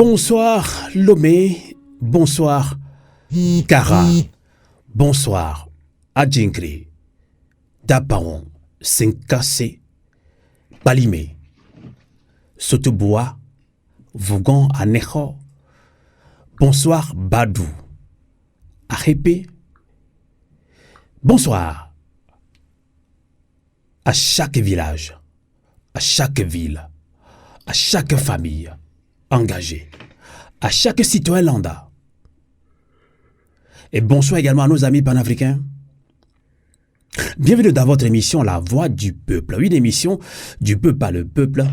Bonsoir Lomé, bonsoir Kara, bonsoir Adjinkri, Dapaon, Senkase, Balimé, Sotoboa, Vougon Anejo, bonsoir Badou, Arepe, bonsoir à chaque village, à chaque ville, à chaque famille engagée, à chaque citoyen lambda. Et bonsoir également à nos amis panafricains. Bienvenue dans votre émission La Voix du Peuple. Une émission du peuple par le peuple.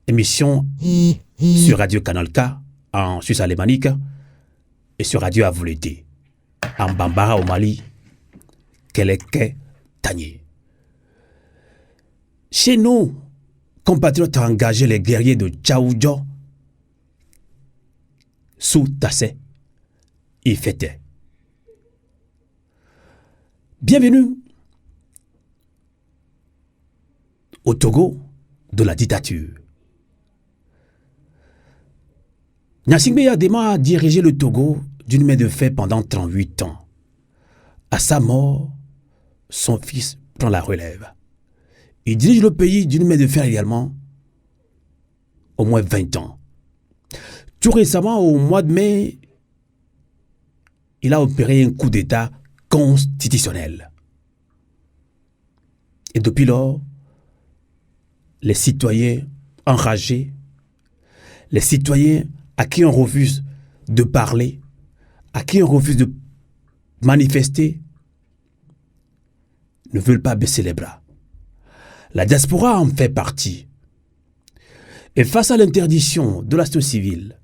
Émission sur Radio Canal K en Suisse alémanique et sur Radio Avoulété en Bambara au Mali, Keleke, Tanier. Chez nous, compatriotes engagés, les guerriers de Tchaoudjo, sous Tassé, ils fêtaient. Bienvenue au Togo de la dictature. Gnassingbé Adema a dirigé le Togo d'une main de fer pendant 38 ans. À sa mort, son fils prend la relève. Il dirige le pays d'une main de fer également, au moins 20 ans. Tout récemment, au mois de mai, il a opéré un coup d'État constitutionnel. Et depuis lors, les citoyens enragés, les citoyens à qui on refuse de parler, à qui on refuse de manifester, ne veulent pas baisser les bras. La diaspora en fait partie. Et face à l'interdiction de la société civile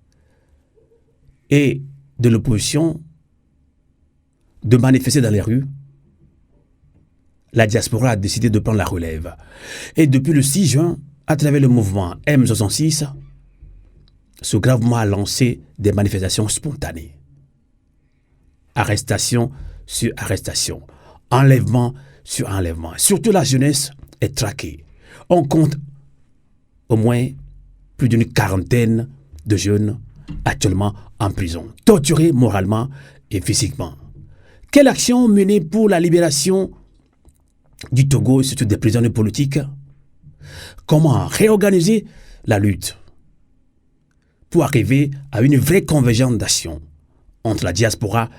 et de l'opposition de manifester dans les rues, la diaspora a décidé de prendre la relève. Et depuis le 6 juin, à travers le mouvement M66, ce grave mouvement a lancé des manifestations spontanées. Arrestation sur arrestation, enlèvement sur enlèvement. Surtout la jeunesse est traquée. On compte au moins plus d'une quarantaine de jeunes actuellement en prison, torturés moralement et physiquement. Quelle action menée pour la libération du Togo et surtout des prisonniers politiques? Comment réorganiser la lutte pour arriver à une vraie convergence d'action entre la diaspora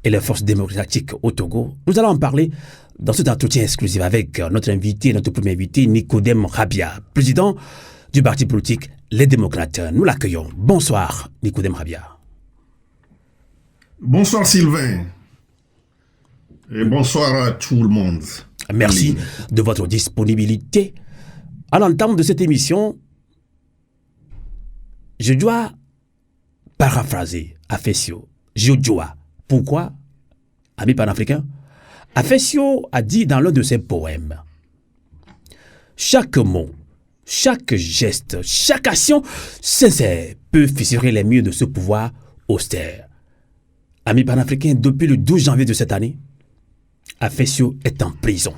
et les forces démocratiques au Togo? Nous allons en parler dans cet entretien exclusif avec notre invité, notre premier invité, Nicodème Rabia, président du parti politique Les Démocrates. Nous l'accueillons. Bonsoir, Nicodème Rabia. Bonsoir, Sylvain. Et bonsoir à tout le monde. Merci de votre disponibilité. À l'entame de cette émission, je dois paraphraser Afesio, Jojoa. Pourquoi, ami panafricain? Afesio a dit dans l'un de ses poèmes: chaque mot, chaque geste, chaque action sincère peut fissurer les murs de ce pouvoir austère. Ami panafricain, depuis le 12 janvier de cette année, Afesio est en prison.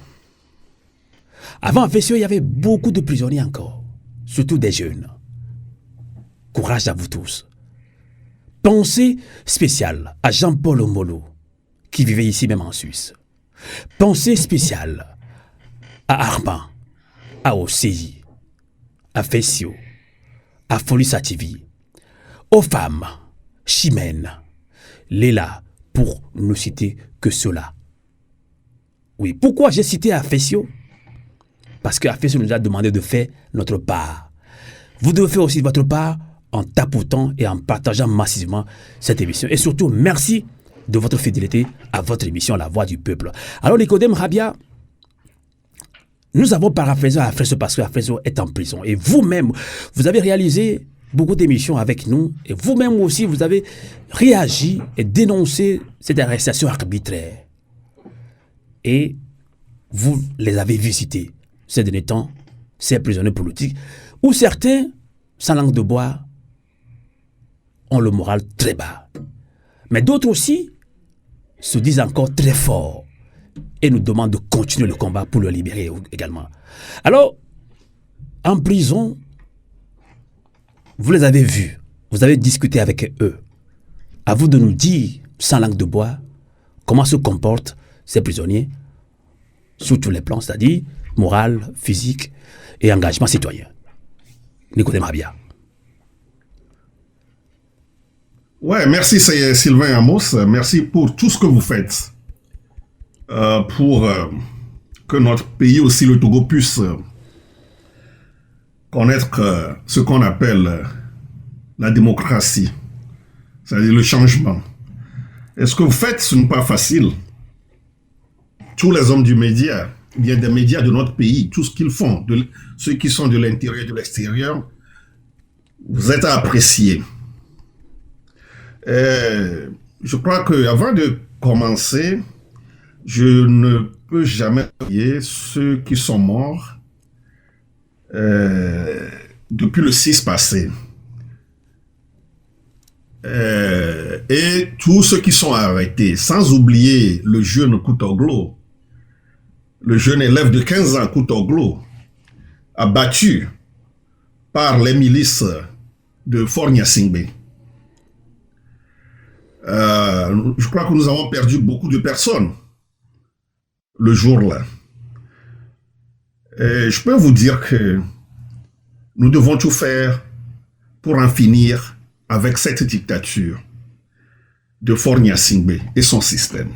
Avant Afesio, il y avait beaucoup de prisonniers encore, surtout des jeunes. Courage à vous tous. Pensée spéciale à Jean-Paul Omolo, qui vivait ici même en Suisse. Pensée spéciale à Armand, à Osei, à Fessio, à Folie Sativi, aux femmes, Chimène, Léla, pour ne citer que cela. Oui, pourquoi j'ai cité Afesio? Parce qu'Afesio nous a demandé de faire notre part. Vous devez faire aussi votre part en tapotant et en partageant massivement cette émission. Et surtout, merci de votre fidélité à votre émission La Voix du Peuple. Alors, Nicodème Rabia, nous avons paraphrasé Afesio parce qu'Afesio est en prison. Et vous-même, vous avez réalisé beaucoup d'émissions avec nous. Et vous-même aussi, vous avez réagi et dénoncé cette arrestation arbitraire. Et vous les avez visités ces derniers temps, ces prisonniers politiques, où certains, sans langue de bois, ont le moral très bas. Mais d'autres aussi se disent encore très forts et nous demandent de continuer le combat pour le libérer également. Alors, en prison, vous les avez vus, vous avez discuté avec eux. À vous de nous dire, sans langue de bois, comment se comportent ces prisonniers sur tous les plans, c'est-à-dire moral, physique et engagement citoyen. Nicodème Rabia. Ouais, merci Sylvain Amos. Merci pour tout ce que vous faites pour que notre pays, aussi le Togo, puisse connaître ce qu'on appelle la démocratie, c'est-à-dire le changement. Et ce que vous faites, ce n'est pas facile. Tous les hommes du média, bien des médias de notre pays, tout ce qu'ils font, ceux qui sont de l'intérieur et de l'extérieur, vous êtes à apprécier. Je crois qu'avant de commencer, je ne peux jamais oublier ceux qui sont morts depuis le 6 passé. Et tous ceux qui sont arrêtés, sans oublier le jeune Koutoglo, le jeune élève de 15 ans Koutoglo, abattu par les milices de Fort Gnassingbé. Je crois que nous avons perdu beaucoup de personnes le jour-là. Et je peux vous dire que nous devons tout faire pour en finir avec cette dictature de Fort Gnassingbé et son système.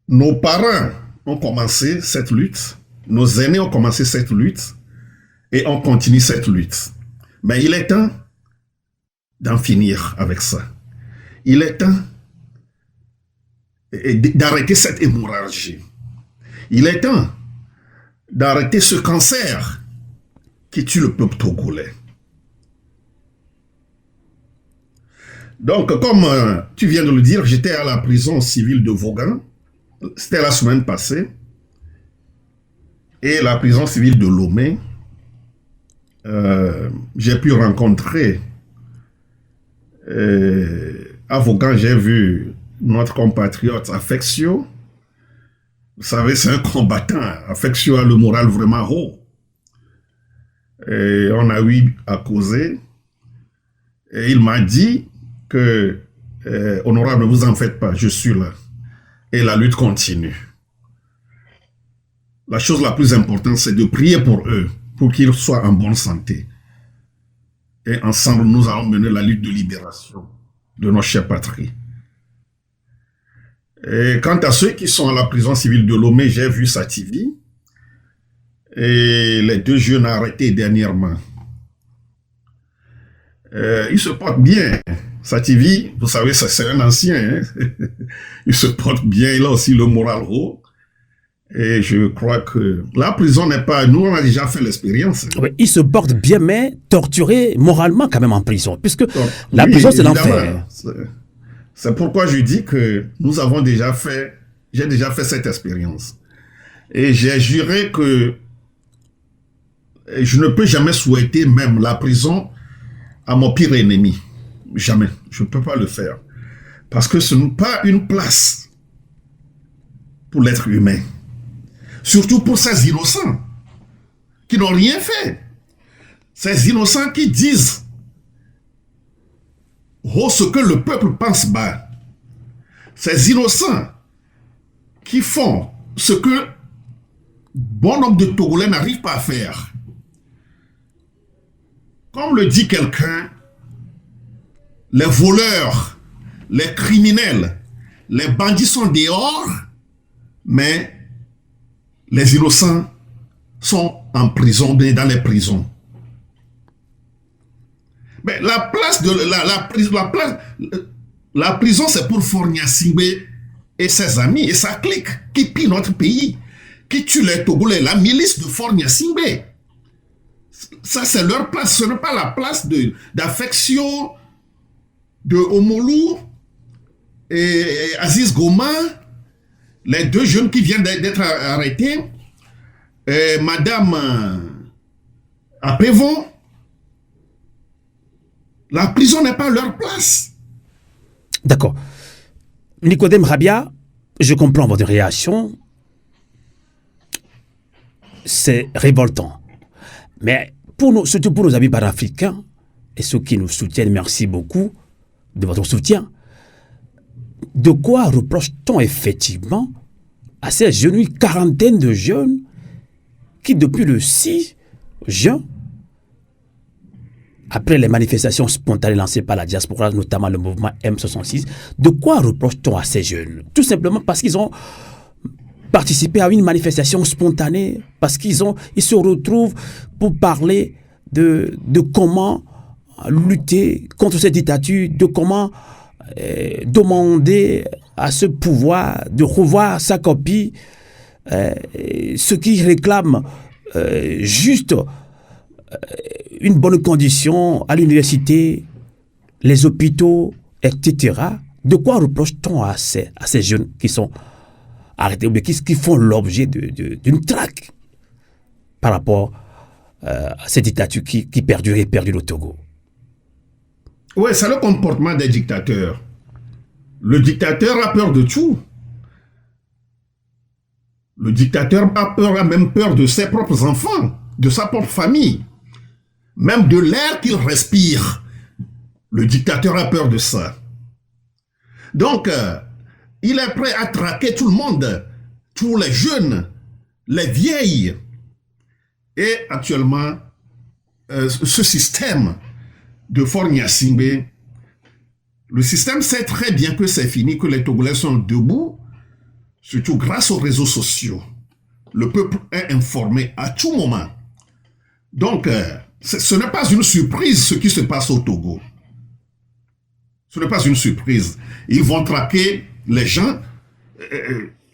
Nos parents ont commencé cette lutte, nos aînés ont commencé cette lutte et on continue cette lutte. Mais il est temps d'en finir avec ça. Il est temps d'arrêter cette hémorragie. Il est temps d'arrêter ce cancer qui tue le peuple togolais. Donc, comme tu viens de le dire, j'étais à la prison civile de Vaughan. C'était la semaine passée. Et la prison civile de Lomé, j'ai pu rencontrer à Vaughan, j'ai vu notre compatriote Affectio. Vous savez, c'est un combattant. Affectio a le moral vraiment haut. Et on a eu à causer. Et il m'a dit que, honorable, ne vous en faites pas, je suis là. Et la lutte continue. La chose la plus importante, c'est de prier pour eux, pour qu'ils soient en bonne santé. Et ensemble, nous allons mener la lutte de libération de nos chères patries. Et quant à ceux qui sont à la prison civile de Lomé, j'ai vu Sativi et les deux jeunes arrêtés dernièrement. Ils se portent bien. Sativi, vous savez, c'est un ancien. Hein? Il se porte bien, il a aussi le moral haut. Et je crois que la prison n'est pas... Nous, on a déjà fait l'expérience. Oui, il se porte bien, mais torturé moralement quand même en prison. Puisque la prison, c'est l'enfer. C'est pourquoi je dis que nous avons déjà fait... J'ai déjà fait cette expérience. Et j'ai juré que je ne peux jamais souhaiter même la prison à mon pire ennemi. Jamais. Je ne peux pas le faire. Parce que ce n'est pas une place pour l'être humain. Surtout pour ces innocents qui n'ont rien fait. Ces innocents qui disent haut ce que le peuple pense bas. Ces innocents qui font ce que bon nombre de Togolais n'arrivent pas à faire. Comme le dit quelqu'un, les voleurs, les criminels, les bandits sont dehors, mais les innocents sont en prison, dans les prisons. Mais la place de la prison, c'est pour Fort Gnassingbé et ses amis et sa clique qui pille notre pays, qui tue les Togolais, la milice de Fort Gnassingbé. Ça, c'est leur place. Ce n'est pas la place d'Affectio, de Omolou et Aziz Goma, les deux jeunes qui viennent d'être arrêtés, Madame Apévon. La prison n'est pas leur place. D'accord. Nicodème Rabia, je comprends votre réaction. C'est révoltant. Mais surtout pour nos amis panafricains et ceux qui nous soutiennent, merci beaucoup de votre soutien. De quoi reproche-t-on effectivement à ces jeunes, une quarantaine de jeunes qui, depuis le 6 juin, après les manifestations spontanées lancées par la diaspora, notamment le mouvement M66, de quoi reproche-t-on à ces jeunes? Tout simplement parce qu'ils ont participé à une manifestation spontanée, parce qu'ils se retrouvent pour parler de comment lutter contre cette dictature, de comment demander à ce pouvoir de revoir sa copie, ceux qui réclament juste une bonne condition à l'université, les hôpitaux, etc. De quoi reproche-t-on à ces jeunes qui sont arrêtés ou qui font l'objet d'une traque par rapport à cette dictature qui perdure et perdure au Togo? Oui, c'est le comportement des dictateurs. Le dictateur a peur de tout. Le dictateur a même peur de ses propres enfants, de sa propre famille, même de l'air qu'il respire. Le dictateur a peur de ça. Donc, il est prêt à traquer tout le monde, tous les jeunes, les vieilles. Et actuellement, ce système de Faure Gnassingbé, le système sait très bien que c'est fini, que les Togolais sont debout, surtout grâce aux réseaux sociaux. Le peuple est informé à tout moment. Donc, ce n'est pas une surprise ce qui se passe au Togo. Ce n'est pas une surprise. Ils vont traquer les gens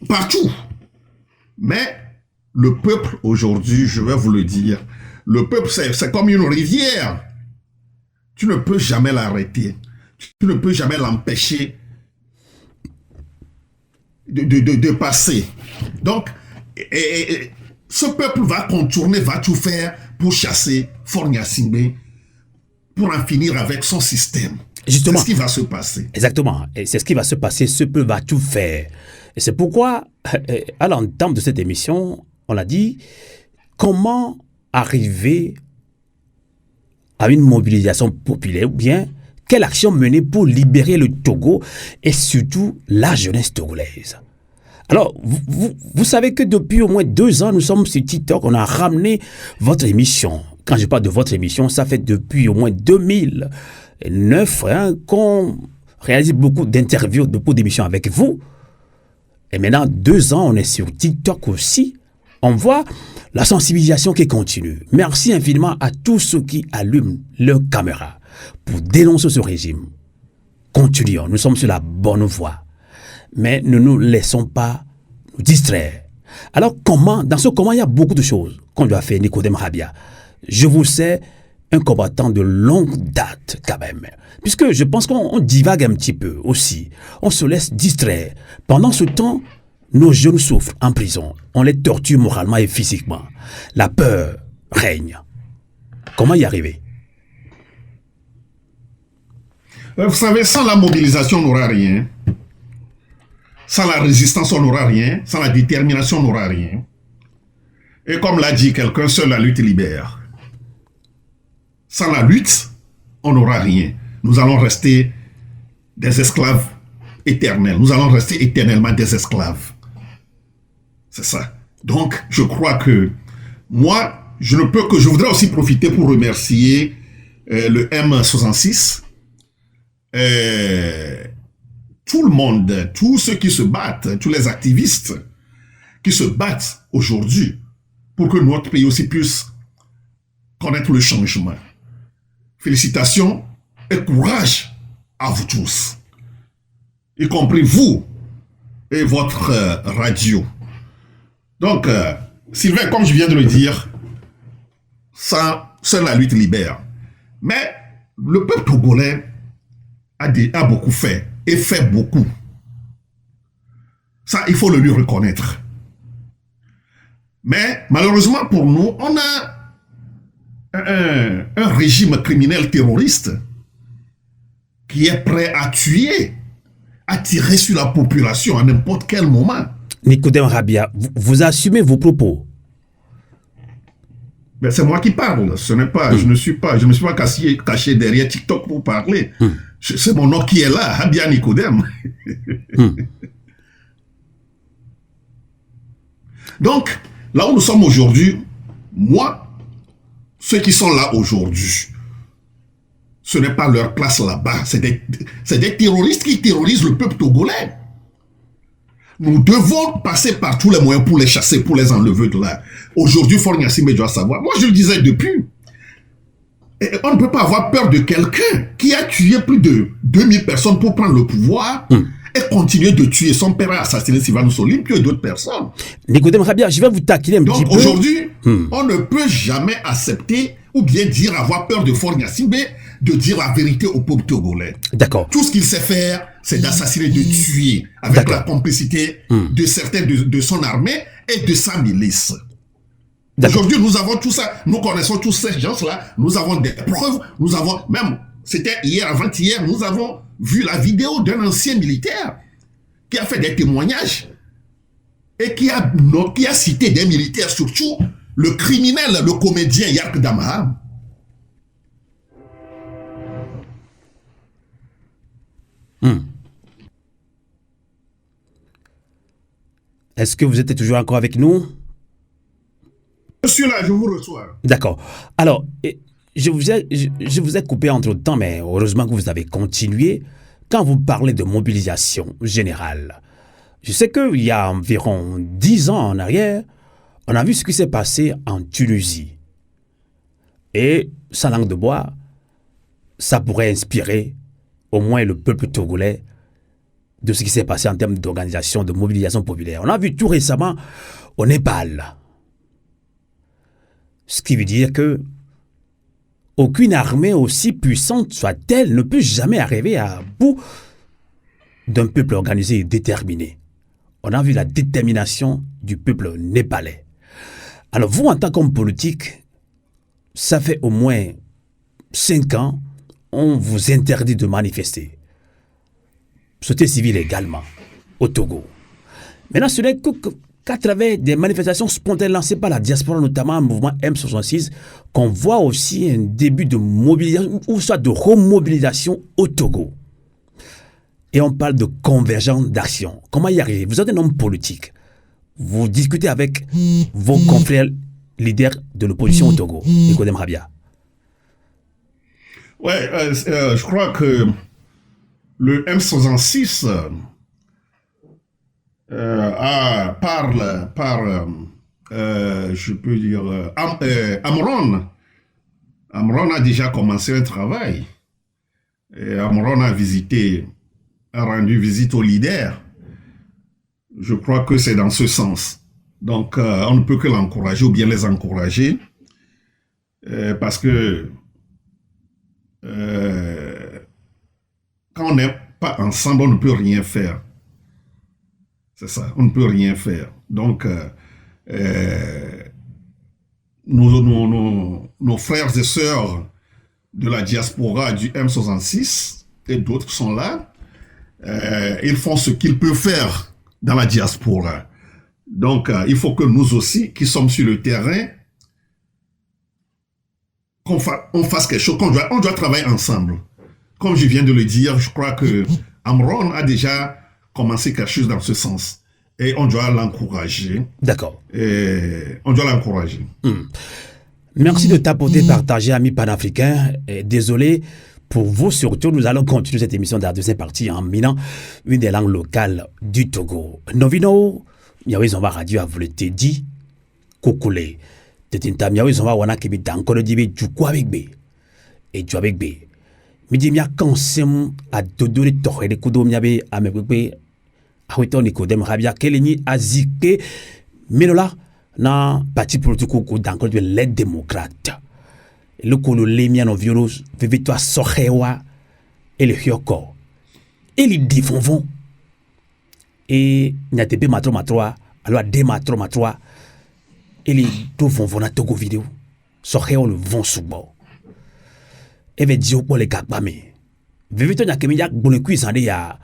partout. Mais le peuple aujourd'hui, je vais vous le dire, le peuple c'est comme une rivière. Tu ne peux jamais l'arrêter. Tu ne peux jamais l'empêcher de passer. Donc, ce peuple va contourner, va tout faire pour chasser Faure Gnassingbé, pour en finir avec son système. Justement, c'est ce qui va se passer. Exactement. Et c'est ce qui va se passer. Ce peuple va tout faire. Et c'est pourquoi, à l'entame de cette émission, on a dit comment arriver à une mobilisation populaire, ou bien quelle action mener pour libérer le Togo et surtout la jeunesse togolaise. Alors, vous savez que depuis au moins 2 ans, nous sommes sur TikTok, on a ramené votre émission. Quand je parle de votre émission, ça fait depuis au moins 2009 qu'on réalise beaucoup d'interviews, beaucoup d'émissions avec vous. Et maintenant, 2 ans, on est sur TikTok aussi. On voit la sensibilisation qui continue. Merci infiniment à tous ceux qui allument leur caméra pour dénoncer ce régime. Continuons, nous sommes sur la bonne voie. Mais ne nous laissons pas nous distraire. Alors dans ce comment, il y a beaucoup de choses qu'on doit faire, Nicodème Rabia. Je vous sais un combattant de longue date quand même. Puisque je pense qu'on divague un petit peu aussi. On se laisse distraire. Pendant ce temps, nos jeunes souffrent en prison. On les torture moralement et physiquement. La peur règne. Comment y arriver? Vous savez, sans la mobilisation, on n'aura rien. Sans la résistance, on n'aura rien. Sans la détermination, on n'aura rien. Et comme l'a dit quelqu'un, seule la lutte libère. Sans la lutte, on n'aura rien. Nous allons rester des esclaves éternels. Nous allons rester éternellement des esclaves. C'est ça. Donc, je crois que moi, je voudrais aussi profiter pour remercier le M66, tout le monde, tous ceux qui se battent, tous les activistes qui se battent aujourd'hui pour que notre pays aussi puisse connaître le changement. Félicitations et courage à vous tous, y compris vous et votre radio. Donc, Sylvain, comme je viens de le dire, seule la lutte libère. Mais le peuple togolais a beaucoup fait et fait beaucoup. Ça, il faut le lui reconnaître. Mais malheureusement pour nous, on a un régime criminel terroriste qui est prêt à tuer, à tirer sur la population à n'importe quel moment. Nicodème Rabia, vous assumez vos propos? Ben, c'est moi qui parle. Ce n'est pas, je ne me suis pas caché derrière TikTok pour parler. C'est mon nom qui est là, Habia Nicodème. Donc, là où nous sommes aujourd'hui, moi, ceux qui sont là aujourd'hui, ce n'est pas leur place là-bas. C'est des terroristes qui terrorisent le peuple togolais. Nous devons passer par tous les moyens pour les chasser, pour les enlever de là. Aujourd'hui, Faure Gnassingbé doit savoir. Moi, je le disais depuis. On ne peut pas avoir peur de quelqu'un qui a tué plus de 2000 personnes pour prendre le pouvoir et continuer de tuer. Son père a assassiné Sylvanus Olympio et d'autres personnes. Nicodème Rabia, je vais vous taquiner un petit peu. Donc aujourd'hui, on ne peut jamais accepter ou bien dire avoir peur de Faure Gnassingbé, de dire la vérité au peuple togolais. D'accord. Tout ce qu'il sait faire, c'est d'assassiner, de tuer, avec la complicité de certains de son armée et de sa milice. Aujourd'hui, nous avons tout ça, nous connaissons tous ces gens-là, nous avons des preuves, nous avons même, c'était hier, avant-hier, nous avons vu la vidéo d'un ancien militaire qui a fait des témoignages et qui a cité des militaires, surtout le criminel, le comédien Yark Damaham. Est-ce que vous êtes toujours encore avec nous? Je suis là, je vous reçois. D'accord. Alors, je vous ai coupé entre-temps, mais heureusement que vous avez continué. Quand vous parlez de mobilisation générale, je sais qu'il y a environ 10 ans en arrière, on a vu ce qui s'est passé en Tunisie. Et, sans langue de bois, ça pourrait inspirer au moins le peuple togolais de ce qui s'est passé en termes d'organisation, de mobilisation populaire. On a vu tout récemment au Népal. Ce qui veut dire que aucune armée aussi puissante soit-elle ne peut jamais arriver à bout d'un peuple organisé et déterminé. On a vu la détermination du peuple népalais. Alors vous, en tant qu'homme politique, ça fait au moins 5 ans, on vous interdit de manifester. Société civile également, au Togo. Maintenant, ce n'est qu'à travers des manifestations spontanées lancées par la diaspora, notamment le mouvement M66, qu'on voit aussi un début de mobilisation, ou soit de remobilisation au Togo. Et on parle de convergence d'action. Comment y arriver? Vous êtes un homme politique. Vous discutez avec vos confrères leaders de l'opposition au Togo. Nicodème Rabia. Ouais, je crois que le M66 je peux dire, Amron. Amron a déjà commencé un travail. Et Amron a rendu visite aux leaders. Je crois que c'est dans ce sens. Donc, on ne peut que l'encourager ou bien les encourager. Parce que quand on n'est pas ensemble, on ne peut rien faire. C'est ça, on ne peut rien faire. Donc, nos frères et sœurs de la diaspora du M66 et d'autres sont là. Ils font ce qu'ils peuvent faire dans la diaspora. Donc, il faut que nous aussi, qui sommes sur le terrain, on fasse quelque chose, on doit travailler ensemble. Comme je viens de le dire, je crois que Amron a déjà commencé quelque chose dans ce sens. Et on doit l'encourager. D'accord. On doit l'encourager. Merci de tapoter, partager, amis panafricains. Désolé pour vous surtout. Nous allons continuer cette émission dans la deuxième partie en minant une des langues locales du Togo. Novino, Miawe Zomba Radio a voulu te dire, Kokule. Tetinta Miawe Zomba wana kibi dankolo dibe jukwa bigbe. Et jukwa bigbe. Midi mia kansem a dodo de tohe de kudo miabe amebebe. Ahwito Nicodème Rabia Keleni azike menola na parti politique ko dankolo de l'aide démocrate. Le kolo lemia no violos vivitwa sohewa et le hyoko. Et les diffonvon. Et n'yatepe matro matroa, alors de matro matroa. Et les deux vont na Togo vidéo. Sohewa le vont subo. Et ve dio pour les gakbame. Vivito nyakemi yak bone kuisande ya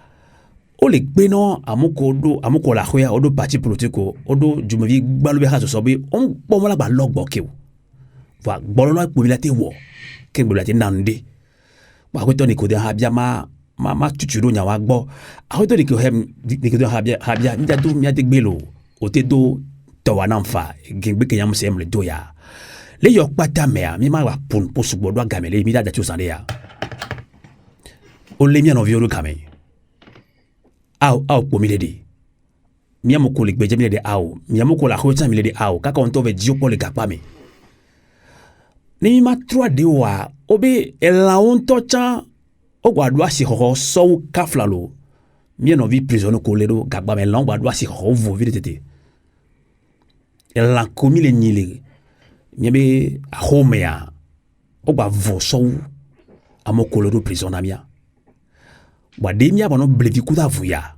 o le gbeno amoko la khoya odo parti politique odo jumovi gbalube ha so sobe on pomola ba logbo ke voilà bololo kpomila te wo ke gbolo te nande ba ko to ni ko de habia ma tuturo nya wa gbo a ko to ni ko hem ni ko habia nda do mi ade gbelo o te do to wa namfa gbe ke yam sem le do ya le yo pata me mi ma wa pun posu gbodo agamele mi da tu sande ya o le mi no violo kame au kpomile de mi amoko le gbeje mi le de au mi amoko la khota mi le de au kaka on to ve dio ko le gapa me ni ma 3 de wa obe ela on to cha o gwadwa si ho so kaflalo mi no vi prison ko le do gaba me long gwadwa si ho vo vi tete ela komi le nyile mi be a home ya o gba vo so amoko le do prison amia wa de mi abono blevi kuta vuya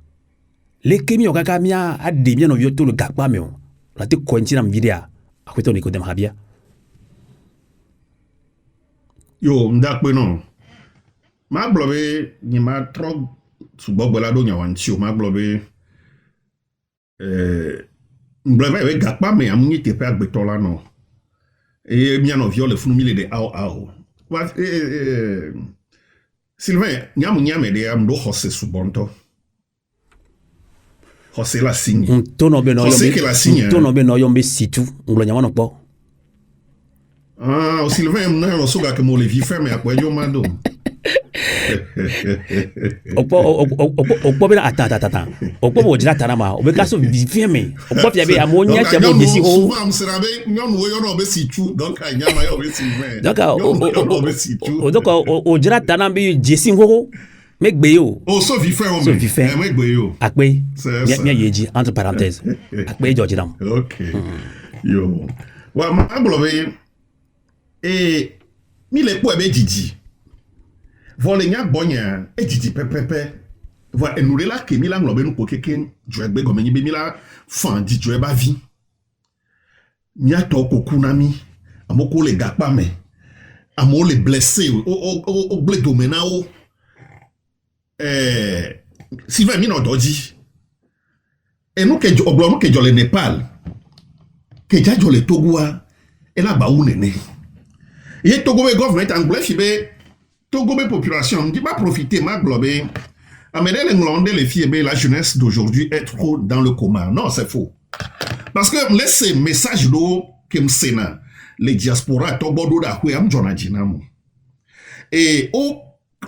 le kemi o kaka mia a de mi no vi to le gaba me o la te kointi na mvidia akwito ni ko dem habia yo ndakpe no ma blobe ni ma tro subogbo la do nyawanti o ma blobe mblobe we gakpa me amunyi tepe agbeto la no e mi no viole funu mi le de au wa Sylvain nyamunya me de am do hose subonto hose la signe tono be no yombe situ nglo nyama no po o Sylvain no so ga ke mo le vi ferme akwa yo mado opo be ata opo bo jira tanama obe kaso vi ferme opo fia be amonya che mo desi ho souvent am sera be nyon wo yo no be situ donc a nyama yo be Sylvain donc o jira tanama be jesi ho me gbe yo so vi ferme me gbe yo akpe mi yeji entre parenthèses akpe George Dam okay yo wa ma blobe mi le po ebe didi vole nya bonya e didi pepepe va enure la ke mi la nglobe nu ko keke jwegbe go menyi be mi la fan di jweba vi nya to ko kunami amoko le gapa me amo le blessé o ble domena o Sylvain mi no doji e nu ke oblo nu ke jole Nepal ke ja jole Togoa e la ba unene et Togo be government anglais fibe Togo be population dit pas profiter ma globe amener les Nglandais les filles la jeunesse d'aujourd'hui est trop dans le coma. Non, c'est faux. Parce que laissez message d'eau que m'sena les diasporas tobodo da kwe am jona jinamo et o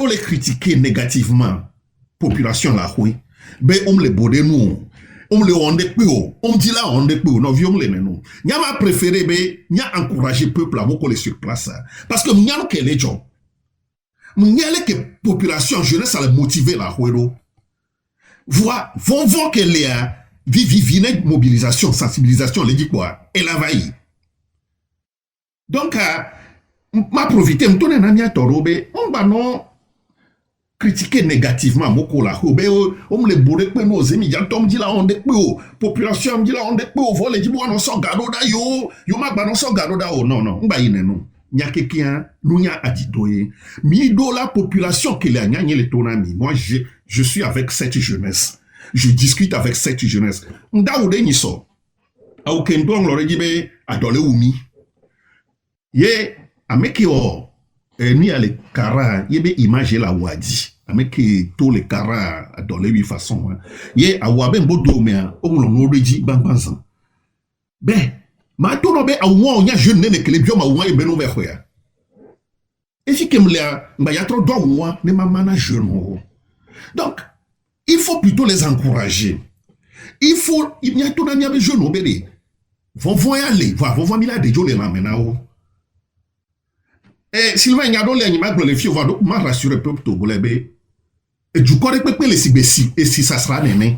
les critiquer négativement population la kwe be les bodé nous le onde pio dit là onde pio no viom le nenu nya ma préféré be nya encourager peuple à beaucoup les sur place parce que nya no kele jo nya le que population jeunesse à le motiver la huero voit vont que les vivine mobilisation sensibilisation les dit quoi et la vaille donc ma profiter m'tonne na mia torobe on ba non critiquer négativement beaucoup la hobe on le bourre pe no zemi jantom dit la on de pe population dit la on de pe vol dit bon on so gado da yo ma ba no so gado da non mba ine no nya kekia no nya adidoye mi do la population que la nya le tonami moi je suis avec cette jeunesse je discute avec cette jeunesse nda o de ni so au kendo nglo rejibe adole umi ye ameki o ni ale kara yebe image la wadi ameki to le kara dans les 8 façons ye awabe mbodo me o nglo ngoreji bambanzan ben ma to no be awo nya jeune ne kele bioma wo ebe no be khoya et si kemla mba ya tro do wo ne mama na jeune donc il faut plutôt les encourager il faut il y a tout na nya be jeune obede vont y aller vont mila de jole na menao Sylvain Nyado le anima le fio va donc ma rassurer peuple togolais et du corps pepe les sibesi et si ça sera néné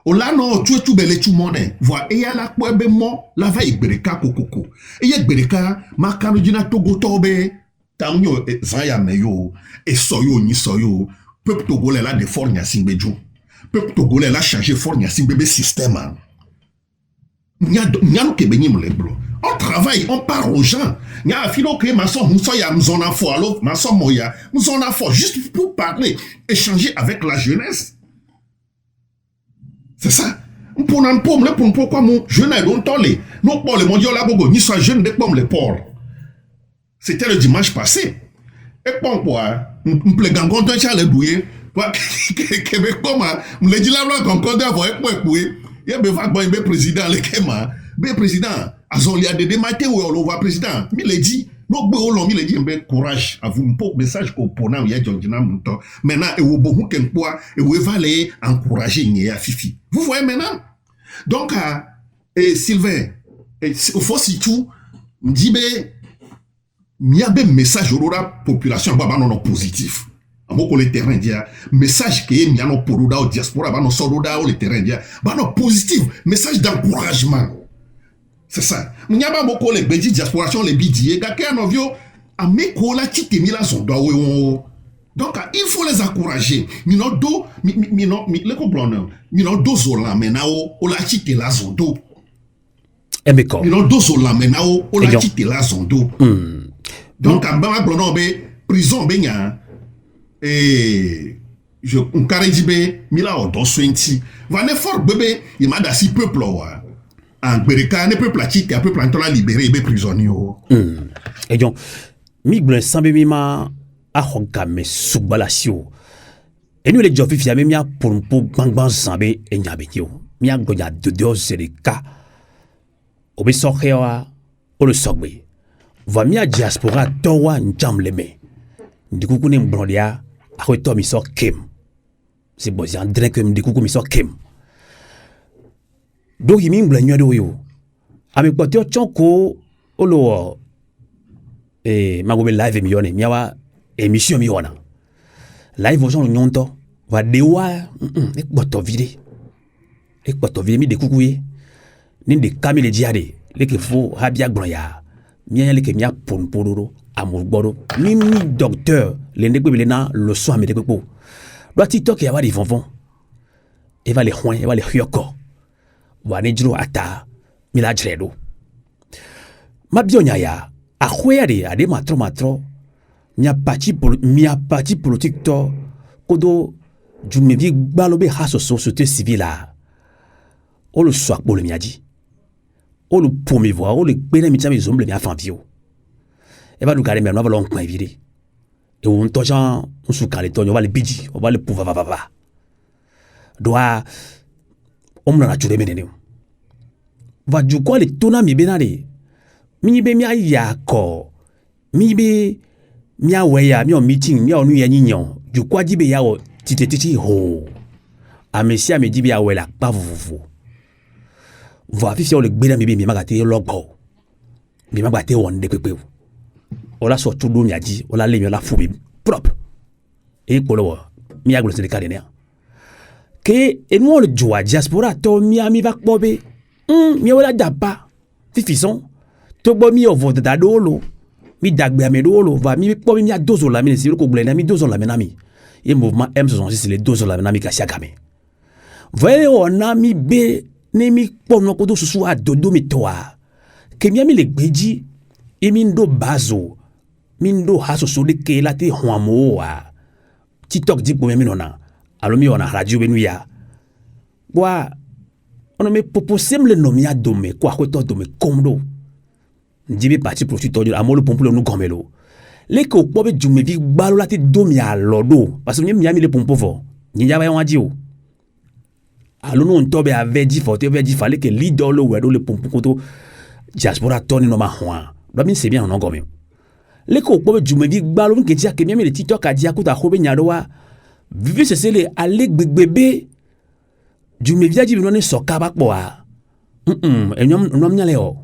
o la no tu bele tu monnaie voit et ya la ko be mo la va igbereka kokoko et ya igbereka ma kanu dina togo tobe tamyo zaya meyo et soyo ni soyo peuple togolais là de Fort Gnassingbé peuple togolais là changer Fort Gnassingbé système nyano ke benyim le blo on travaille, on parle aux gens. Il y a un philo que ma soeur Moussoya m'zona fo alors ma soeur Moya m'zona fo juste pour parler, échanger avec la jeunesse. C'est ça. Pour pourquoi mon jeune est longtemps les non pour les mondiaux là bogo ni soit jeune de pomme les porcs. C'était le dimanche passé. Et bon, quoi, m'ple gangon d'un chale doué, quoi, Québec, comment, m'le dit là, gangon d'un voie, quoi, il y a besoin de président, le Kéma, be président, azoli a de démater ou on voit président, m'le dit, non, bon, m'le dit, courage, à vous, un message qu'au ponant, il y a Djordina Mouton, maintenant, et au bon, qu'un poids, et où va aller encourager, n'y a Fifi. Vous voyez maintenant? Donc, Sylvain, il faut si tout, m'dit, il y a des messages au la population non positif. Amoko le terrain dia message que il y a no poruda au diaspora ba no soroda au le terrain dia ba no positif, message d'encouragement. C'est ça. Il y a pas beaucoup les bedi diaspora les bidie ga ke no vio ameko la tite mi la son do we. Donc il faut les encourager. Mino do mino le comprendre. Mino do zola menao o la tite la zondo. Emeko. Mino do zola menao o la tite la zondo. Donc, à Bama prison, et je carrément mila au dos sointi. Va ne fort bébé, il m'a d'assis peuple en Bereka, ne peuple qui a peuple en libéré, be prisonnier. Et donc, mi blan sambe mi ma a honka me subalasio. Et nous les jofi fiame mi a pour bang sambe et nyabetio. Mi a gonya de zerika. Obe sokhewa o le sogbe. Va mia diaspora towa njam leme. Ndikuku ne mbrondia a to mi so kem. C'est bon, c'est André que ndikuku mi so kem. Do yimi mblanyo do yo. Ame kwatio chonko olo magobe live mi yone miawa émission mi yona. Live ojon nyonto va dewa ekboto vide. Ekboto vide mi dekuku ye. Ni de kamile diade leke fo habia gbronya. Mia le ke mia ponpororo amour boro ni docteur le ndekwe belena le soin me dekwe doit TikTok ya wali fonfon e va le hoin e va le hyoko wa ne jiro ata mila jredo ma bionya ya a khwere ade matro mia parti politique to kodo jumevi gbalobe haso société civile la o le soir pour le miadi o le promouvoir o le bene mi tami zomble mi afambio e va nous garder mais on va l'on inviter et on tojan on sou kale tonyo va le bidi on va le pouvoir va doit on na chure menene va du quoi le tona mi benare mi be mi aya ko mi be mi aweya mi o meeting mi o nu ya nyinyo du quoi di be ya o titeti ho a mesia me di be awela pa vuvu va fi le gbera mi be mi magate logbo mi magate won de pepe ola so tudo mi aji ola le mi ola fu mi propre e polo mi aglo se de cadena ke e no le joa diaspora to mi ami va pobe mi ola dapa fi fison to bo mi ovo da dolo mi dagbe ame dolo va mi pobe mi a dozo la mi si ko glena mi dozo la menami e mouvement M66 le dozo la menami ka siakame voyez on a mi be ne mi pono ko do susu a dodo mi toa ke mi ami le gbeji e mi ndo bazo mi ndo haso so de ke la te hoamo wa TikTok di ko mi nona alo mi ona radio benu ya wa ono me poposem le nomi a dome kwa ko to dome komdo ndibi parti profito de amolo pompulo nu gomelo le ko pobe jume vi gbalo la te domi a lodo parce que mi ami le pompo fo ni ya ba yon adi o alo no ntobe ave di fo te ave di fallait que leader le wedo le pompo koto diaspora toni no ma hoan do mi c'est bien on gomelo le ko pobe jume vi gbalo mi ke dia ke mi ami le TikTok a dia ko ta khobe nyado wa vive c'est le ale gbegbe jume vi aji no ne soka ba po a enyom no mnyale o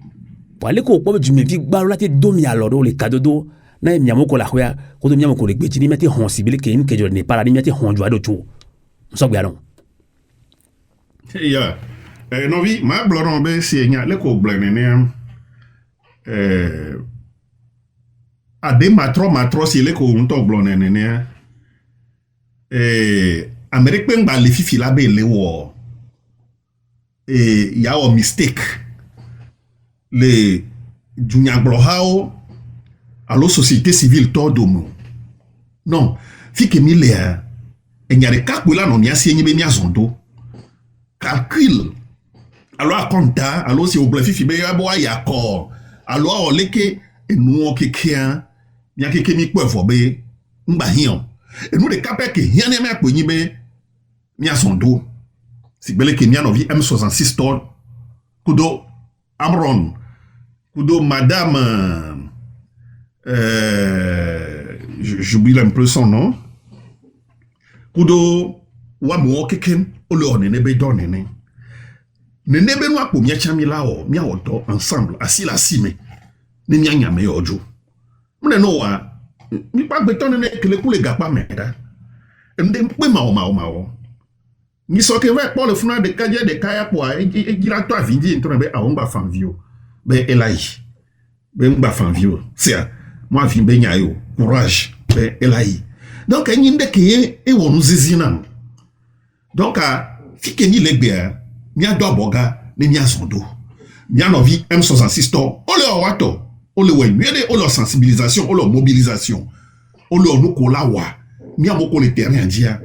wale ko pobe jume vi gbalo la te domi a lodo le kadodo na miamo ko la khoya ko do miamo ko le gbeji ni meti hon sibile ke ni ke jo ne para ni meti hon jo ado tu so gbe adon ya no vi ma bloron be si nya le ko blene ne ade matro si le ko unto blone ne Amerique pe ngba le fifi la be le wo ya o mistake le junya glohao allo société civile todomo non fike mi le enyare kakula no nya si enyi be mi azondo calcul allo akonta allo si o ble fifi be ya bo ya ko allo o leke enu o kekia mia keke mi kpo efo be ngba hian enu de kapé ke hian mi apo yin be mia sondo si gbele ke mia no vi M66 ton kudo Amron kudo madame j'oublie un peu son nom kudo wa mo keken ole onene be donene nene be no apo mia chami la o mia odo ensemble asila sime ni mia nyame ojo mne no wa mi pa gbe ton ne kele ku le gapa meda mde pe ma o ni so ke ve po le funa de kaje de kaya po e gira to avindi ntona be a ngba fanvio be elai be ngba fanvio sia moi vin be nyayo courage be elai donc enyi de ke e wonu zizina donc a fike ni legbe mi ado aboga ni mi asondo mi anovi M66 to ole o wato ole we mi de ole sensibilisation ole mobilisation ole onu ko la wa mi amoko le terrain dia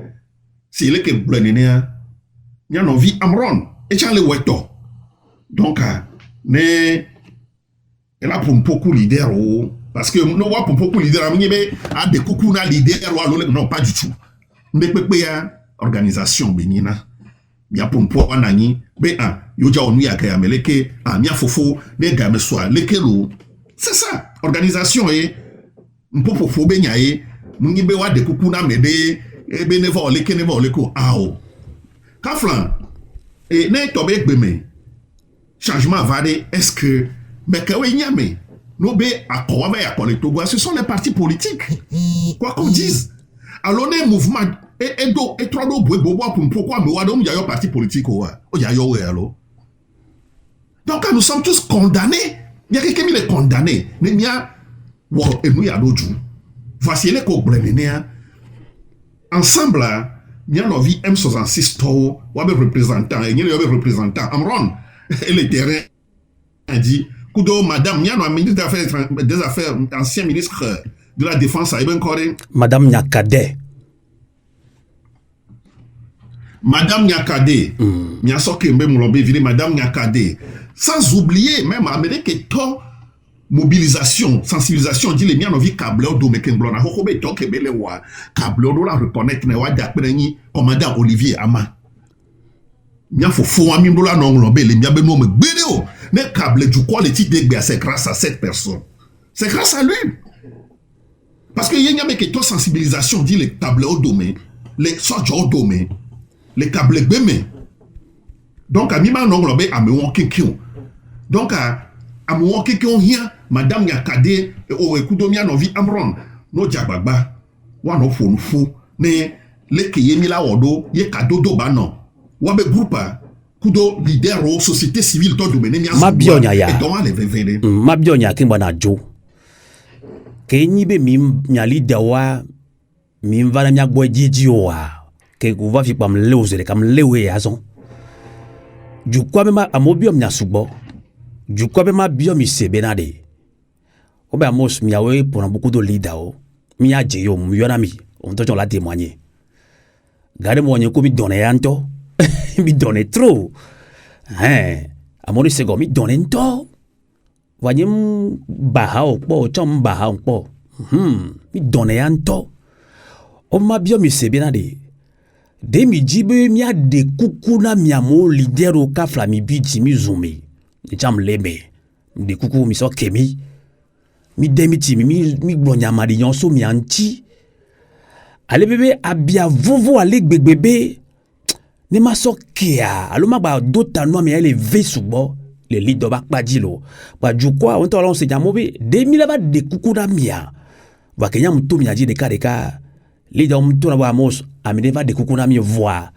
si le ke blanene mi anovi Amron e chale weto donc ne elle a pour beaucoup leader parce que no wa pour beaucoup leader ami be a de kuku na leader wa lo non pas du tout ne pepe ya organisation benina mia pompo anani be yoja onu ya ka meleke mia fofo ne ga me so lekelo c'est ça organisation e mpopo fo be nya e munyi be wa de kuku na mede e be ne va leke ne va leko ao kaflan e ne to be gbeme changement vade est-ce que mais que we nyame no be akowa be akole Togo ce sont les partis politiques quoi qu'on dise alors les mouvements et trois do bobo pourquoi me wa do ya yo parti politique o ya yo we alors donc nous sommes tous condamnés il y a quelqu'un qui les condamné mais mia wo enu ya doju voici les ko brenenia ensemble mia no vi M66 to wa be représentant et il y a représentant Amron et le terrain a dit kudo madame mia no ministre des affaires ancien ministre de la défense à Eben Kore madame Nyakade Madame Nyakade, Madame Nyakade, sans oublier même Amérique to mobilisation, sensibilisation, dit les miens ont vu câble au domeken blona, hokobe to kebele wa câble au la reconnaître ne wa d'après commandant Olivier Ama. Mia fo ami blola non lombe les mia be no me gbere ne câble du quoi les titres de c'est grâce à cette personne. C'est grâce à lui. Parce que y a que to sensibilisation dit les câbles au domaine, les sortes au domaine. Les câbles bémé. Donc, à Mima Nonglobe, à me wonke kyo. Donc, à me wonke kyo hier, Madame Nyakade, au Ekoudomia Novi Amron, no Djababa, wa no fo fou, ne, le keye mila wodo, ye kado do banon. Wabe groupa, kudo leader o société civile to do mene ma bionya ya. Et donc, les vevere. Ma bionya kimbana jo. Kenyi be mi nyali dawa, mi mvana mya gwe jijiowa. Que vous va faire comme léozé comme léoué azon du quoi même à mobium nya subo du quoi même biom ise benade o ba mos miawe pour beaucoup de leaders mi a jeyo mi yonami on te la témoigner gade mo nyen ko mi donner anto mi donner trop amoni sego mi donner nto wanyem bahao po chom bahao po mi donner anto o ma biom ise benade Demi jibe mia de kuku na miamo leader o ka flami biji mi zumi. Jam lebe. De kuku mi so kemi. Mi demi ti mi glonya mari yonso mi anti. Ale bebe abia vovo ale bebe. Ne ma so kia. Alo ma ba dota no mi ele ve subo. Le leader bak pa dilo. Ba jukwa on to la on se jamo be. Demi la ba de kuku na mia. Wa kenya mtu mi aji de ka. Leader mtu na wa mos amene de kukuna mi voix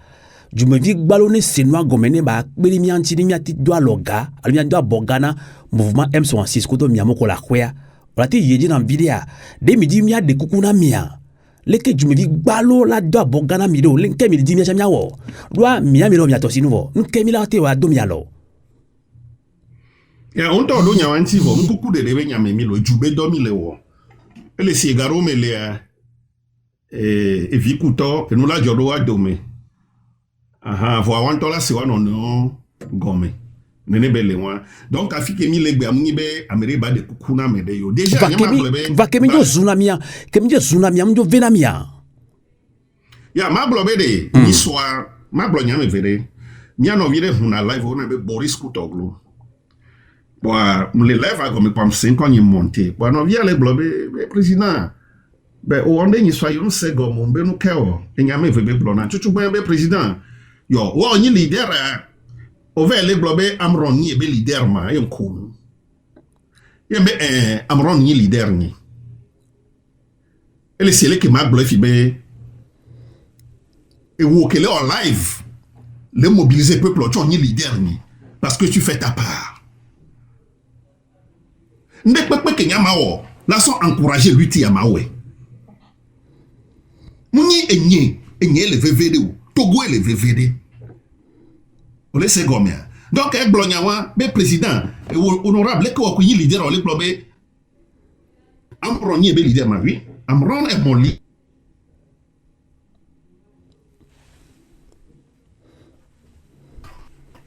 du me vi balone senwa gomene ba beli mi anti ni mi ati do aloga ali mi do bogana mouvement M66 ko do mi amoko la kwea wala ti yeji na bidia de mi di mi de kukuna mia leke du me vi balo la do bogana mi do lenke mi di mi chamia wo do mi lo mi atosi nuvo nke mi la te wa do mi alo ya on to do nya wanti vo kuku de be nya me mi lo jube do mi le wo ele si garo me le et vikuto que nous la jodo wa dome vo awanto la si wa no gome nene bele wa donc afike mi legbe amunyi be amere ba de kukuna mede yo déjà va kemi jo tsunamia mjo venamia ya ma blobe de ni soa ma blo nyame vere nya no vire huna live ona be Boris Kutoglu boa le live a comme pam 5 ans ni monter boa no via le blobe be président be o onde ni soa yo no se go mo be no keo nyame vebe blo na chuchu be président yo wo ni leader over le blobe Amron ni be leader ma yon cool yembe Amron ni leader ni ele sele ke ma blobe fi be et où qu'elle est en live, le mobiliser peuple, tu es leader ni, parce que tu fais ta part. Ne peut pas que Yamao, là sont encouragés lutter Yamawe. Mouni enye le VVD ou Togo le VVD. On laisse gomme. Donc un blonyawa, be président, honorable que vous leader on le globe. Amron ni be leader ma vie. Amron est mon lit.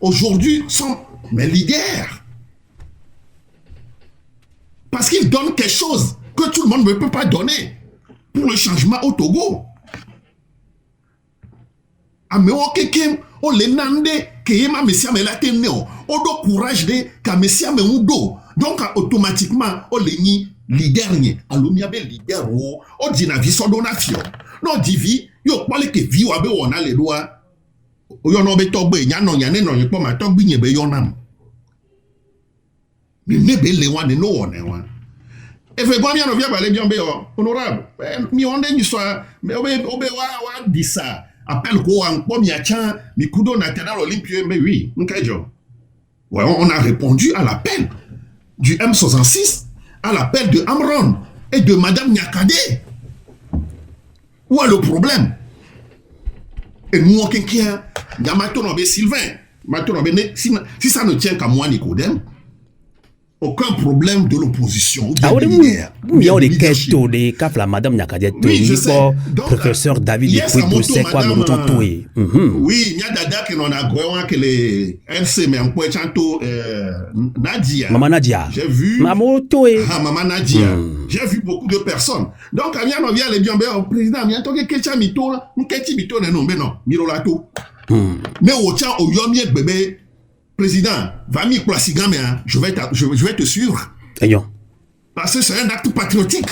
Aujourd'hui sont mes leaders. Parce qu'ils donnent quelque chose que tout le monde ne peut pas donner pour le changement au Togo. Améo kekem, o le nande, keyema messia me la teneo, o do courage de, ka messia me udo. Donc automatiquement, o le ni leader ni, alumia be leader o dina vi so donafio. Non divi, yo kwale ke vi wabe wona le doa. Yo no be togbe nya no ye po ma togbi nye be yo nam ni be le wan no won e wan e fe gwa mi no via bale bi on be yo honorable mi onde ni so me obe wa disa appel ko an po mi acha mi kudo national olympio me oui nkejo ouais on a répondu à l'appel du M66 à l'appel de Amron et de madame Nyakade. Où est le problème? Et nous, quelqu'un, il y a maintenant Sylvain, maintenant, si ça ne tient qu'à moi, Nicodème, aucun problème de l'opposition. Ah oui, il y a des questions de Kafla, Madame Nyakade, professeur David Epoué, c'est quoi le temps tout est. Oui, il y a Dada qui n'en a goué, que les LC, mais en quoi chanto Nadia. Maman Nadia. J'ai vu. Maman Toé. Ah, Maman Nadia. J'ai vu beaucoup de personnes. Donc, il y a un vient les bien, président, il y a un temps que quelqu'un mito, nous qu'est-ce mito, non, mais non, mirolato. Mais au tien, au yomier bébé. Président, va m'y placer, je vais te suivre. Ayons. Parce que c'est un acte patriotique.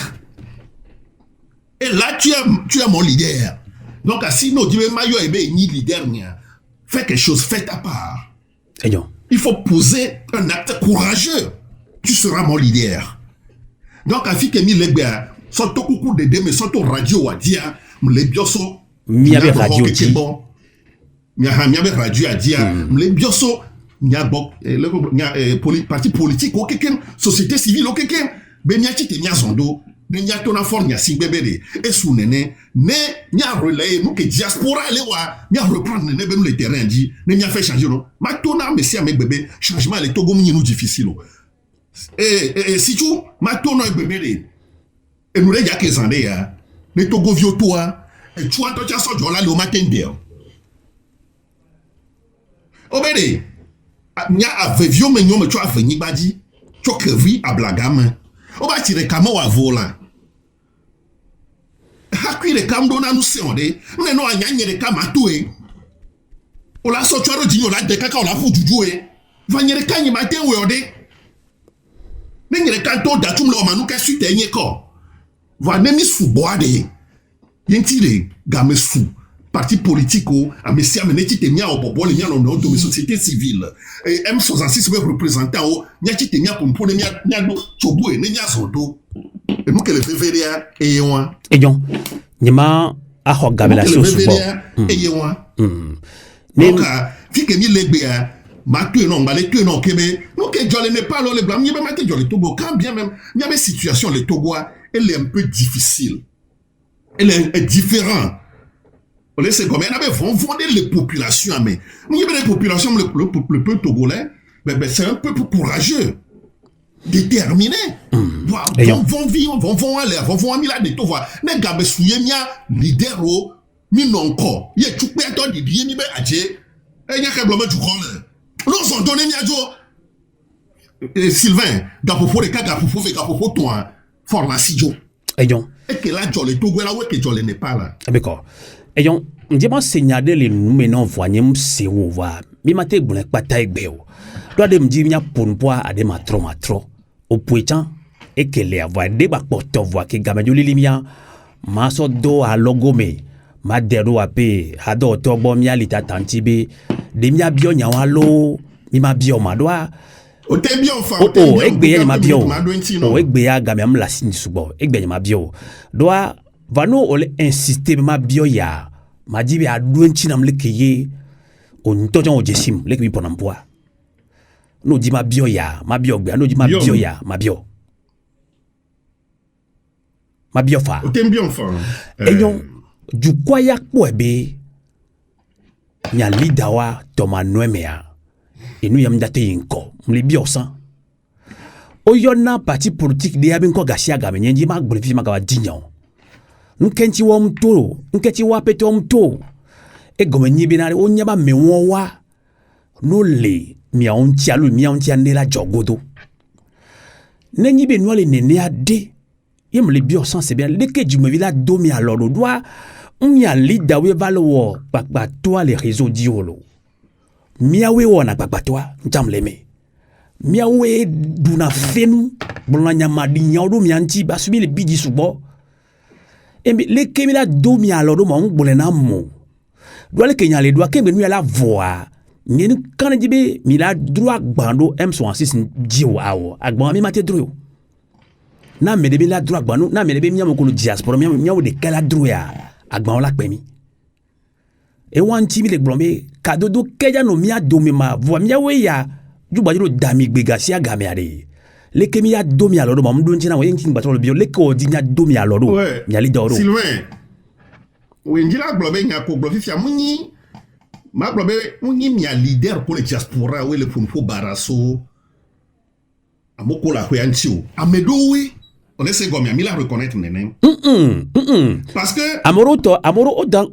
Et là, tu es mon leader. Donc, si nous disons Mayo est ni leader, fais quelque chose, fais ta part. Ayons. Il faut poser un acte courageux. Tu seras mon leader. Donc, à Fike mi legbe, son to coucou de deme, son to radio à dire, les bioso, miabe radio dit. Miabe radio à dire, les bioso, parti politique au quelqu'un société civile au quelqu'un ben nya chite nya zondo ben nya tona for nya singbebede et sous nene ne nya relayer nous que diaspora le wa nya reprendre nene ben le terrain dit ne nya fait changer non ma tona messi avec bébé changement les Togo nous difficile et si tu ma tona bébé et nous les gars qui s'en ya les Togo vieux toi et tu as toi so jola le matin der obédé nya avevio menyo me tu aveni badi tu kevi ablagama o ba tire kama wa vola hakwire kamdo na nu se onde ne no anya nyere kama toe o la so choro jinyo la de kaka o la fu juju e va nyere kanyi ma ten we ode ne nyere kanto da tum lo manu ka suite enye ko va nemi su boade yentire game su parti politique a messia meneti temia au bobo le mia no de société civile et M66 veut représenter au nya ti temia pour mpone mia do chobu e nya zondo et nous que le VVDA et yon Eyon nyima a ho gabela so subo et yon donc fi que mi legbe ma tu non ba le tu non kebe nous que jolé n'est pas le blanc mi ba mate jolé Togo quand bien même il y avait situation le Togo elle est un peu difficile elle est différente. On laisse comme elle avait vendre les populations, mais nous y a des populations le peuple togolais, c'est un peuple courageux, déterminé. Vont vivre, vont aller, vont aller de tout voir. Ne gabe souye mia leader o mi non ko. Ye chukpe to di di ni be aje. E nya ke blome du ko le. Nous on donné mia jo Sylvain, Gapofo, les cas Gapofo, toi, fort la Sijo. Ayons. Et que là, Jolé, Togo, là, ouais, que Jolé n'est pas là. D'accord. Ayons, on dit, moi, signaler les noms, voyez, c'est où, va. Mais ma tête, bonne bataille, béo. Toi, de me dire, il y a pour une poids à des matro. Au poitant, et que les avoir des bacs voix que Gamadjoli Limia, ma so do à logome, ma dero à paix, à do tobo mia lita tantibe, de mia bio nyawalo, mi ma bio madwa. O te bien enfin. Oh, egbe ma bio. Oh, egbe ya gamam la sin subo, egbe ma bio. Doa, vano ole insister ma bio ya, ma dibe a douenchi nam lekeye, on tojon o jesim, lek mi ponampoa. No di ma bio ya, ma bio gbe, no di ma bio ya, ma bio. Ma bio fa. O te bien enfin. Eyon, du kwaya kwebe, nya lidawa toma noemea. Et nous yam date yinko, mle bio san. O yona parti politique de yabin ko gasia game nyenji ma gbolifi ma gawa dignon. Nkenti wa mto, nkenti wa peto mto. E gome nyibinare o nyaba mewowa. No le mia onti alu mia onti andela jogodo. Nenyi be no le nene ade. Yem le bio san c'est bien leke du me vila domi alors do doit mia lida we valo bakba toi les réseaux diolo. Miawe wana babatoa njamleme miawe duna fenu bulana nyamadi nyawdo mianti basubi le bidi subo embi le kemila do mi alodo ma ngbolena mo do le kenya le do kembe nu la voix nyenu kana dibe mi la droit gbando M66 diwo awo agban mi mate droit na me de la droit gbando na me de miamo ko diaspora miawo de kala droit ya agban la pemi e wanti mi le glombe kado do keja no mia domi ma vo mia we ya juba jiro dami gbega sia game ade le ke mia domi alodo ma mdu ntina we ntin batolo bio le ko di nya domi alodo nya li doro Sylvain we njila glombe nya ko glofi fia munyi ma glombe munyi mia leader pour le diaspora we le punfo baraso amoko la kweantio amedo we on essaie gomme mi la reconnaître nenem parce que amoro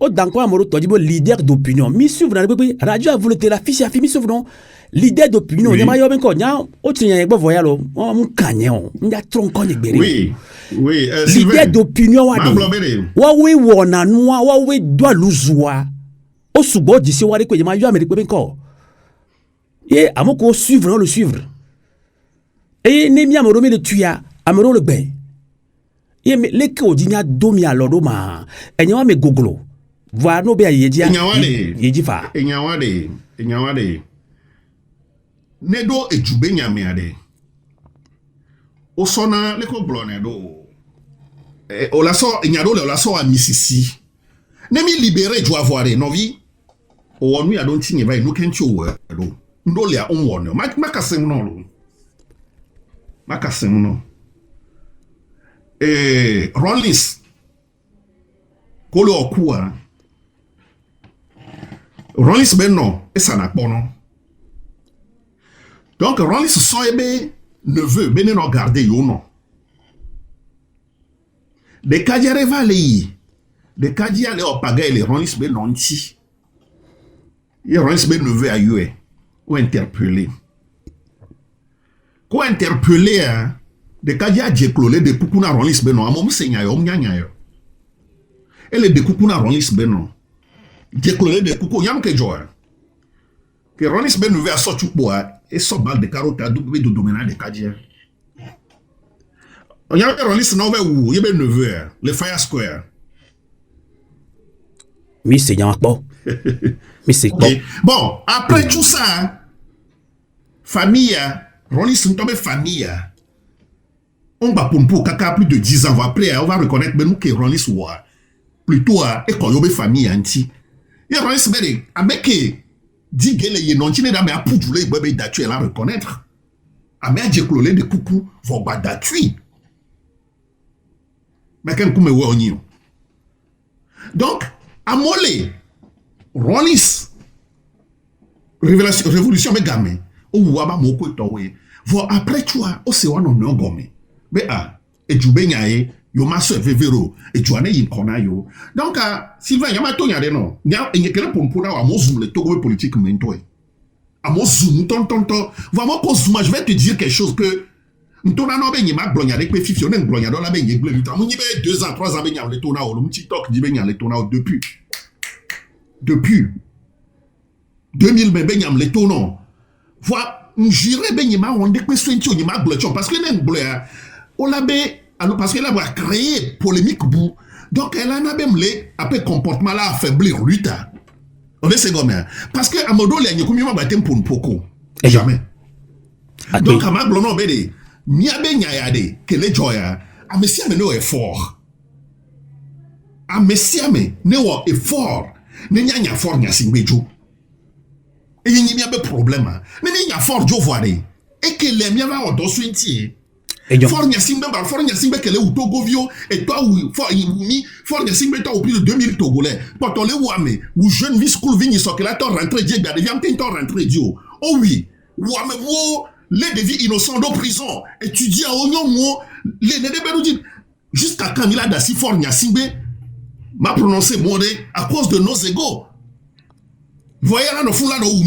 odan ko amoro to dibo leader d'opinion mi suivre na bebe radio a voulu la fiche a mi suivre leader d'opinion nyama yo ben ko nya o tinya egbo voya lo o mu kanye o nda tronko ni gbere oui leader d'opinion wa de wa we wona nu wa we do luzwa o subo di se wa re ko nyama yo amerique ben ko et amoko suivre le suivre et ne mi amoro me le tuya amoro le ben ye me leke odinya domi alodo ma enyawa me gogolo voa no be yeji yeji fa enyawade nedo ejube nyame ade osona leko blone do o la so enyado le la so a misisi ne mi libérer jo avare no vi o wonu ya don tinye bai no kenti o we do ndo le a onwo makasem no lo makasem no Rollins Kolo Okua Rollins ben non et ça n'a pas non donc Rollins son ebe neveu ben non garder yo non de kadiare valley de kadiale opaga les Rollins ben non ti et Rollins ben neveu a eu ou interpellé ko interpellé hein de kadia djeklole de kukuna Rollins beno amom senya yo nyanya yo ele de kukuna Rollins beno djeklole de kuku nyam ke joa que Rollins beno ve aso chukboa e so bal de carota du be do domena de kadia onyam Rollins no ve wu ye be neveu le fire square mi senya po mi se po bon après tout ça famille Rollins ntombe famille on va pour kaka plus de 10 ans après on va reconnaître ben nous que Rollins wa plutôt et quand yobe famille anti et Rollins bere ameke di gele ye non tine da me apujule bebe datu la reconnaître ame adjeklole de kuku vo ba datu mais ken kume we onyi donc amole Rollins révolution me game o wa ba moko to we vo après toi o se wa no ngome be ejube nyae yo maso vevero ejuane yin kona yo donc Sylvain yama to nyade no nya enyekele pompo na wa mozum le togo politique mentoy À mon zoom, vraiment, je vais te dire quelque chose que. Ntona no be nyima glonya de pe fifi onen glonya do la be nyegle luta mu nyibe 2 ans 3 ans be nyam le tona o mu TikTok di be nyam le tona o depuis 2000 be nyam le tona voilà j'irai be nyima on de pe swenti o nyima glochon parce que nen gloya o la be alors parce que là va créer polémique bou donc elle en a même les après comportement là affaiblir luta on est secondaire parce que amodo le nyekumi ma batem pour poko jamais donc ama glono be de Miabe nyayade kele joya amesiame no effort amesiame ne wo effort ne nyanya fort nya singbejo e yin miabe problème ne nya fort jo voire e kele miaba odo swinti fort nya singbe kele u togovio et toi ou fort mi fort nya singbe toi au plus de 2000 togolais quand on le wame ou jeune vie school vini sokela to rentrer die gade viam tin to rentrer dio oh oui wame wo les devis innocents de prison, étudier à Oignon, les Nédébéroudines, jusqu'à quand il a d'assis fort Nyassimbe, m'a prononcé mondé à cause de nos égaux. Voyez là, nous foulons là où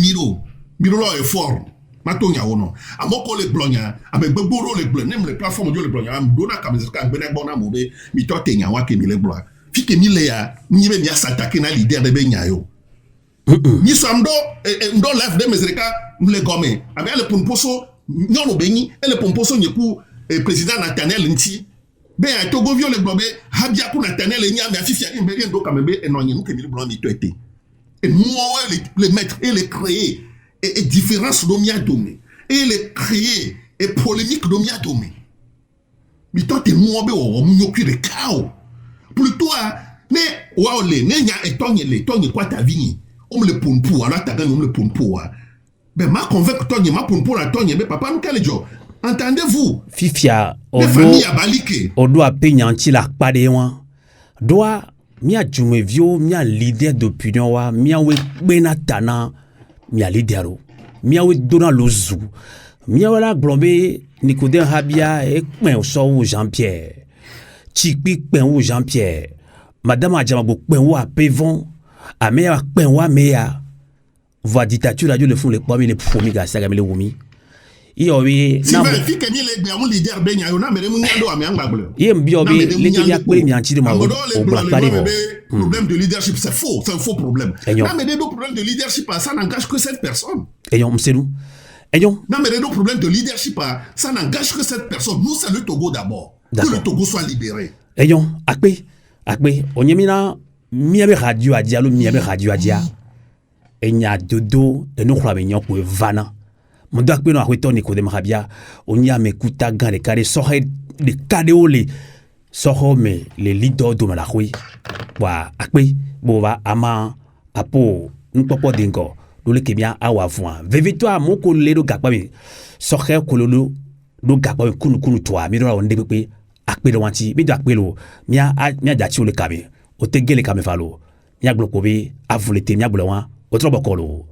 Miro est fort. Matonya ou non. À mon collègue Blogna, avec Beboro les bleus, même les plateformes de les Blogna, Dona Kamezka, Benabona Moubé, Mitotenya, Wake Mille Blois. Fike Milea, Nibe Nia s'attaquer à l'idée de Benyayo. Ni Samdo, et Ndo lève de Mezreka, le gomme. Avec le Pomposo, non au Beni, et le Pomposo n'est pour président Nathaniel Nti. Ben, à Togo viole le blobé, Habia pour Nathaniel et Nia, mais Fifi, et Mbérien do Kamebe, et non, il y a que Mille Blanc été. Et moi, les mettre et les créer, et différence d'Omia Domé, et les créer, et polémique d'Omia Domé. Mais toi, t'es moi, on m'a occupé de chaos. Plutôt, ne, waole, ne, nya, et tonye, quoi ta vie. On me le pompo, alors t'as gagné, on me le pompo. Ben, ma convaincu, tonye, ma pompo, la tonye, mais papa, nous, quel jour? Entendez-vous? Fifia, on doit payer un petit lac pas de loin. Doit, mia jumevio, mia leader d'opinion, mia we benatana, mia leader, mia we dona lozu, mia wala glombe, Nicodème Habia, et ben au Jean-Pierre. Chikpi ben ou Jean-Pierre. Madame Adjamabo ben ou à Pévon. A meya penwa meya voix dictature radio le font les premiers les premiers gars ça gamele wumi iyowi na vérifie que ni les gars mon leader benya yona mere munyando amianga bleu biobi les qui a pris mi anti de ma problème de leadership c'est un faux problème na mais des problèmes de leadership ça n'engage que cette personne eyon mselu eyon na mais des problèmes de leadership ça n'engage que cette personne nous c'est le Togo d'abord que le Togo soit libéré eyon akpe onyemina miabe radio a dialo miabe radio a dia enya dodo eno kwa benyo ko vana mondo akpe no akweto Nicodème Habia onya mekuta gare kare sohe de kadeole soho me les leaders de la rue wa akpe bova ama apo npopo dingo do le kebia awa voin vevito moko ledo gakpa me sohe kololo do gakpa kunu toa mi do la onde pepe akpe do wanti mi do akpe lo mia dati o le kabe o te gele kame falo mia glokobe avulete mia bulwa o trobo kolo